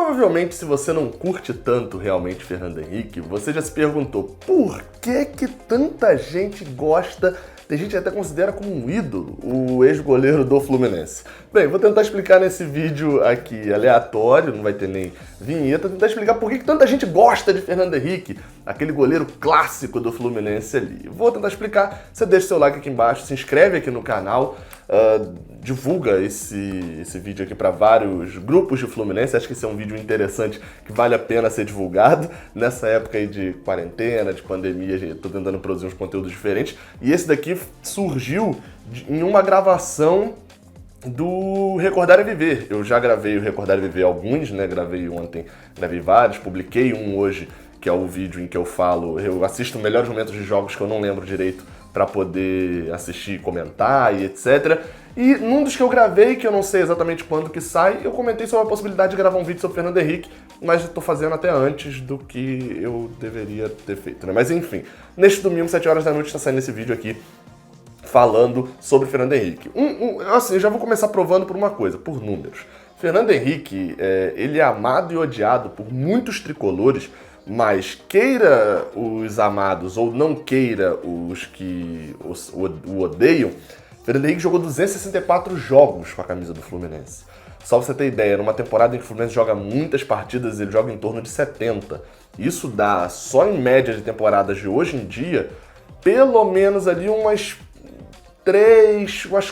Provavelmente, se você não curte tanto realmente Fernando Henrique, você já se perguntou por que tanta gente gosta, tem gente que até considera como um ídolo, o ex-goleiro do Fluminense. Bem, vou tentar explicar nesse vídeo aqui aleatório, não vai ter nem vinheta, tentar explicar por que tanta gente gosta de Fernando Henrique, aquele goleiro clássico do Fluminense ali. Vou tentar explicar, você deixa o seu like aqui embaixo, se inscreve aqui no canal, divulga esse vídeo aqui para vários grupos de Fluminense. Acho que esse é um vídeo interessante que vale a pena ser divulgado nessa época aí de quarentena, de pandemia. Estou tentando produzir uns conteúdos diferentes e esse daqui surgiu em uma gravação do Recordar é Viver. Eu já gravei o Recordar é Viver alguns, né? Gravei ontem, gravei vários, publiquei um hoje, que é o vídeo em que eu falo, eu assisto melhores momentos de jogos que eu não lembro direito para poder assistir, comentar e etc. E num dos que eu gravei, que eu não sei exatamente quando que sai, eu comentei sobre a possibilidade de gravar um vídeo sobre Fernando Henrique, mas estou fazendo até antes do que eu deveria ter feito, né? Mas enfim, neste domingo, 7 horas da noite, está saindo esse vídeo aqui falando sobre Fernando Henrique. Assim, eu já vou começar provando por uma coisa, por números. Fernando Henrique, ele é amado e odiado por muitos tricolores, mas queira os amados ou não queira os que o odeiam, Fernando Henrique jogou 264 jogos com a camisa do Fluminense. Só pra você ter ideia, numa temporada em que o Fluminense joga muitas partidas, ele joga em torno de 70. Isso dá, só em média de temporadas de hoje em dia, pelo menos ali umas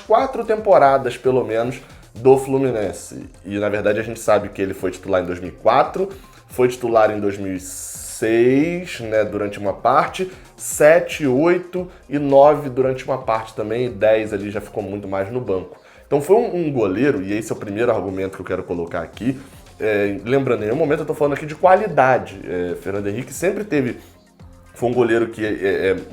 4 temporadas, pelo menos, do Fluminense. E, na verdade, a gente sabe que ele foi titular em 2004, foi titular em 2006, né, durante uma parte, 7, 8 e 9 durante uma parte também, e 10 ali já ficou muito mais no banco. Então foi um goleiro, e esse é o primeiro argumento que eu quero colocar aqui, lembrando, em nenhum momento eu tô falando aqui de qualidade. Fernando Henrique sempre foi um goleiro que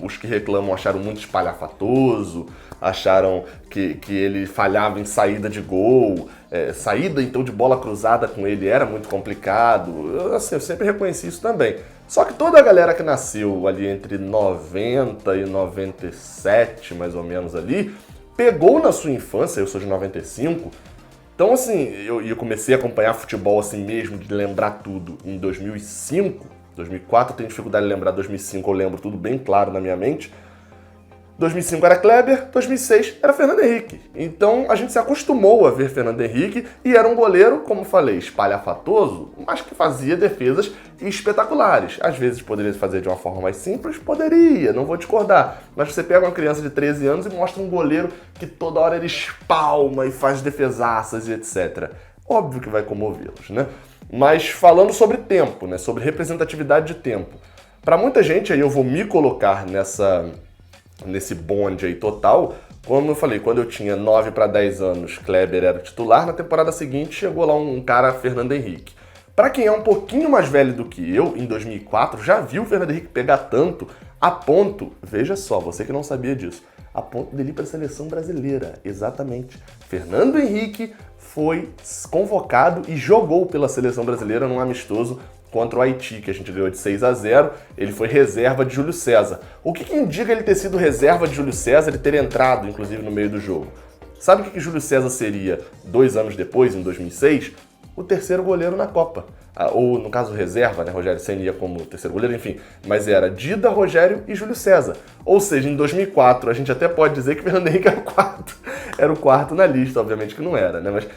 os que reclamam acharam muito espalhafatoso, acharam que ele falhava em saída de gol, saída então de bola cruzada com ele era muito complicado. Eu sempre reconheci isso também. Só que toda a galera que nasceu ali entre 90 e 97, mais ou menos ali, pegou na sua infância, eu sou de 95, então assim, eu comecei a acompanhar futebol assim mesmo, de lembrar tudo, em 2005, 2004 eu tenho dificuldade de lembrar, 2005 eu lembro tudo bem claro na minha mente. 2005 era Kleber, 2006 era Fernando Henrique. Então a gente se acostumou a ver Fernando Henrique e era um goleiro, como falei, espalhafatoso, mas que fazia defesas espetaculares. Às vezes poderia fazer de uma forma mais simples, poderia, não vou discordar. Mas você pega uma criança de 13 anos e mostra um goleiro que toda hora ele espalma e faz defesaças e etc. Óbvio que vai comovê-los, né? Mas falando sobre tempo, né, sobre representatividade de tempo. Para muita gente, aí eu vou me colocar nesse bonde aí total, como eu falei, quando eu tinha 9 para 10 anos, Kleber era titular, na temporada seguinte chegou lá um cara, Fernando Henrique. Para quem é um pouquinho mais velho do que eu, em 2004, já viu o Fernando Henrique pegar tanto, a ponto, veja só, você que não sabia disso, a ponto dele ir para a seleção brasileira, exatamente. Fernando Henrique foi convocado e jogou pela seleção brasileira num amistoso contra o Haiti, que a gente ganhou de 6-0, ele foi reserva de Júlio César. O que indica ele ter sido reserva de Júlio César e ter entrado, inclusive, no meio do jogo? Sabe o que Júlio César seria 2 anos depois, em 2006? O terceiro goleiro na Copa. Ou, no caso, reserva, né? Rogério Ceni ia como terceiro goleiro, enfim. Mas era Dida, Rogério e Júlio César. Ou seja, em 2004, a gente até pode dizer que Fernando Henrique era o quarto. Era o quarto na lista, obviamente que não era, né? Mas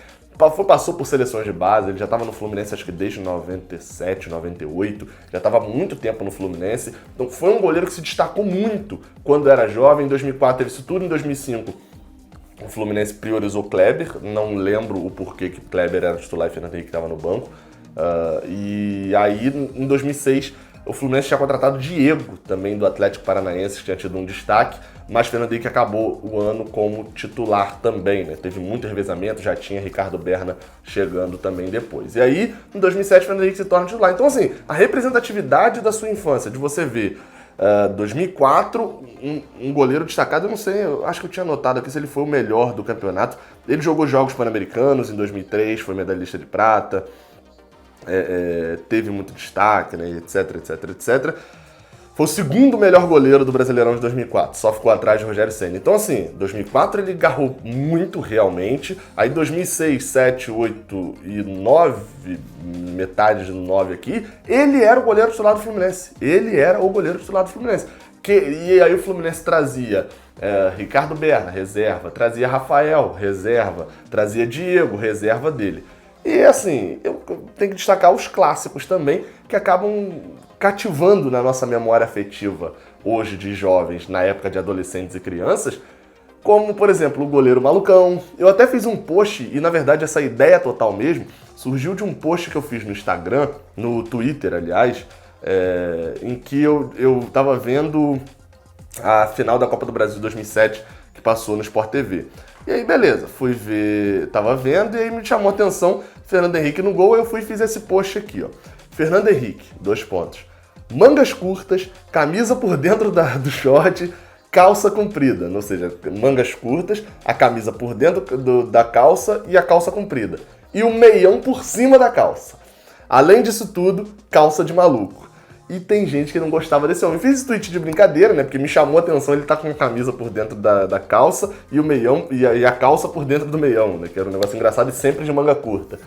passou por seleções de base, ele já estava no Fluminense acho que desde 97, 98, já estava há muito tempo no Fluminense, então foi um goleiro que se destacou muito quando era jovem. Em 2004 teve isso tudo, em 2005 o Fluminense priorizou Kleber, não lembro o porquê que Kleber era titular e Fernando Henrique estava no banco, e aí em 2006 o Fluminense tinha contratado Diego, também do Atlético Paranaense, que tinha tido um destaque, mas Fernando Henrique acabou o ano como titular também, né? Teve muito revezamento, já tinha Ricardo Berna chegando também depois. E aí, em 2007, Fernando Henrique se torna titular. Então, assim, a representatividade da sua infância, de você ver 2004, um goleiro destacado, eu não sei, eu acho que eu tinha notado aqui se ele foi o melhor do campeonato. Ele jogou Jogos Pan-Americanos em 2003, foi medalhista de prata, teve muito destaque, né, etc, etc, etc. Foi o segundo melhor goleiro do Brasileirão de 2004, só ficou atrás de Rogério Ceni. Então assim, 2004 ele agarrou muito realmente, aí 2006, 7, 8 e 9, metade do 9 aqui, ele era o goleiro titular do Fluminense. Ele era o goleiro titular do Fluminense. E aí o Fluminense trazia Ricardo Berna, reserva, trazia Rafael, reserva, trazia Diego, reserva dele. E assim, eu tenho que destacar os clássicos também, que acabam cativando na nossa memória afetiva hoje de jovens, na época de adolescentes e crianças, como, por exemplo, o goleiro Malucão. Eu até fiz um post, e na verdade essa ideia total mesmo, surgiu de um post que eu fiz no Instagram, no Twitter, aliás, em que eu tava vendo a final da Copa do Brasil de 2007, que passou no Sport TV. E aí, beleza, fui ver, tava vendo, e aí me chamou a atenção Fernando Henrique no gol, eu fui e fiz esse post aqui, ó. Fernando Henrique, 2 pontos. Mangas curtas, camisa por dentro do short, calça comprida. Ou seja, mangas curtas, a camisa por dentro da calça e a calça comprida. E o meião por cima da calça. Além disso tudo, calça de maluco. E tem gente que não gostava desse homem. Fiz esse tweet de brincadeira, né? Porque me chamou a atenção, ele tá com a camisa por dentro da calça e o meião e a calça por dentro do meião, né? Que era um negócio engraçado e sempre de manga curta.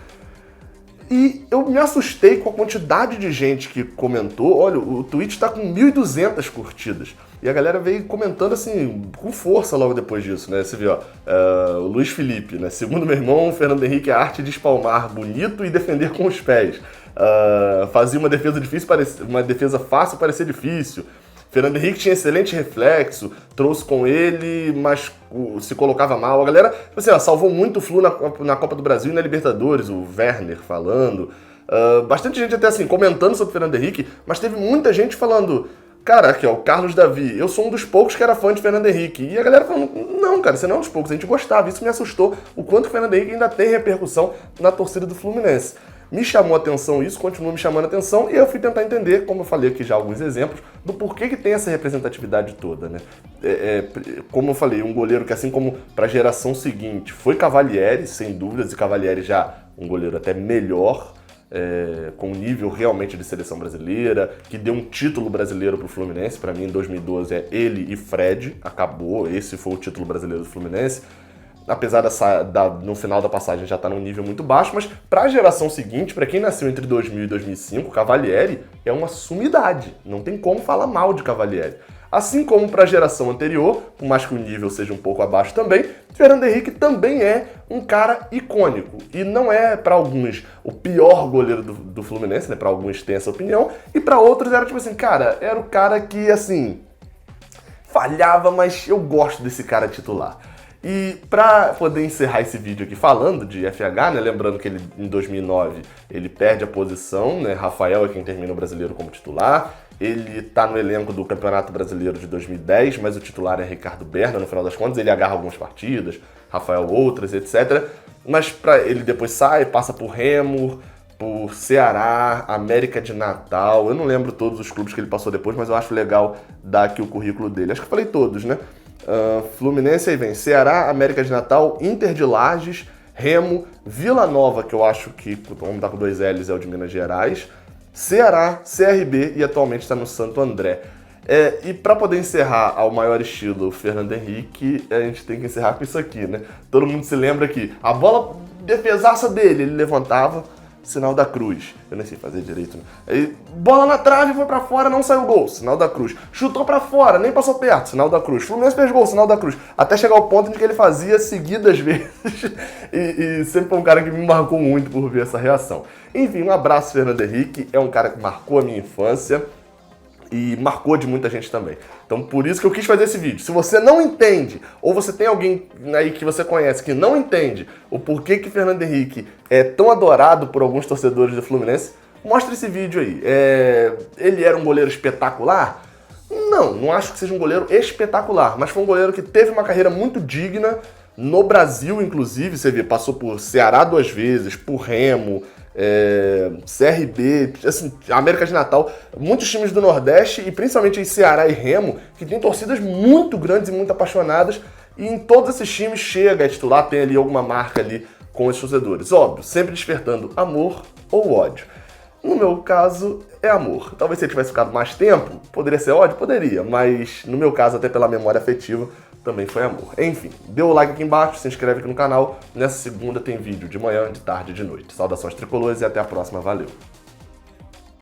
E eu me assustei com a quantidade de gente que comentou. Olha, o tweet tá com 1.200 curtidas. E a galera veio comentando assim, com força logo depois disso, né? Você viu, ó, o Luiz Felipe, né? Segundo meu irmão, Fernando Henrique é a arte de espalmar bonito e defender com os pés. Fazia uma defesa fácil parecer difícil. Fernando Henrique tinha excelente reflexo, trouxe com ele, mas se colocava mal. A galera, assim, ó, salvou muito o Flu na Copa do Brasil e na Libertadores, o Werner falando. Bastante gente até assim, comentando sobre o Fernando Henrique, mas teve muita gente falando, cara, aqui ó, o Carlos Davi, eu sou um dos poucos que era fã de Fernando Henrique. E a galera falando, não, cara, você não é um dos poucos, a gente gostava. Isso me assustou, o quanto o Fernando Henrique ainda tem repercussão na torcida do Fluminense. Me chamou a atenção isso, continua me chamando a atenção, e eu fui tentar entender, como eu falei aqui já alguns exemplos, do porquê que tem essa representatividade toda, né? Como eu falei, um goleiro que, assim como para a geração seguinte, foi Cavalieri, sem dúvidas, e Cavalieri já um goleiro até melhor, com nível realmente de seleção brasileira, que deu um título brasileiro pro Fluminense. Para mim, em 2012, é ele e Fred, acabou, esse foi o título brasileiro do Fluminense. Apesar no final da passagem já estar num nível muito baixo, mas para a geração seguinte, para quem nasceu entre 2000 e 2005, Cavalieri é uma sumidade, não tem como falar mal de Cavalieri. Assim como para a geração anterior, por mais que o nível seja um pouco abaixo também, Fernando Henrique também é um cara icônico. E não é, para alguns, o pior goleiro do Fluminense, né? Para alguns tem essa opinião, e para outros era tipo assim, cara, era o cara que, assim, falhava, mas eu gosto desse cara titular. E para poder encerrar esse vídeo aqui falando de FH, né, lembrando que ele em 2009 ele perde a posição, né, Rafael é quem termina o Brasileiro como titular, ele tá no elenco do Campeonato Brasileiro de 2010, mas o titular é Ricardo Berna, no final das contas ele agarra algumas partidas, Rafael outras, etc. Mas ele depois sai, passa por Remo, por Ceará, América de Natal, eu não lembro todos os clubes que ele passou depois, mas eu acho legal dar aqui o currículo dele, acho que eu falei todos, né? Fluminense, aí vem Ceará, América de Natal, Inter de Lages, Remo, Vila Nova, que eu acho que, vamos dar com 2 L's, é o de Minas Gerais, Ceará, CRB e atualmente está no Santo André. E para poder encerrar ao maior estilo Fernando Henrique, a gente tem que encerrar com isso aqui, né? Todo mundo se lembra que a bola defesaça dele, ele levantava, sinal da cruz. Eu nem sei fazer direito, né? Aí, bola na trave, foi pra fora, não saiu gol, sinal da cruz. Chutou pra fora, nem passou perto, sinal da cruz. Fluminense fez gol, sinal da cruz. Até chegar ao ponto em que ele fazia seguidas vezes. e sempre foi um cara que me marcou muito por ver essa reação. Enfim, um abraço, Fernando Henrique. É um cara que marcou a minha infância e marcou de muita gente também. Então por isso que eu quis fazer esse vídeo. Se você não entende, ou você tem alguém aí que você conhece que não entende o porquê que Fernando Henrique é tão adorado por alguns torcedores do Fluminense, mostra esse vídeo aí. Ele era um goleiro espetacular? Não acho que seja um goleiro espetacular, mas foi um goleiro que teve uma carreira muito digna no Brasil, inclusive. Você vê, passou por Ceará 2 vezes, por Remo, CRB, assim, América de Natal, muitos times do Nordeste e principalmente em Ceará e Remo, que tem torcidas muito grandes e muito apaixonadas, e em todos esses times chega a titular, tem ali alguma marca ali com os torcedores. Óbvio, sempre despertando amor ou ódio. No meu caso, é amor. Talvez se ele tivesse ficado mais tempo, poderia ser ódio? Poderia, mas no meu caso, até pela memória afetiva, também foi amor. Enfim, dê o like aqui embaixo, se inscreve aqui no canal. Nessa segunda tem vídeo de manhã, de tarde e de noite. Saudações tricolores e até a próxima. Valeu!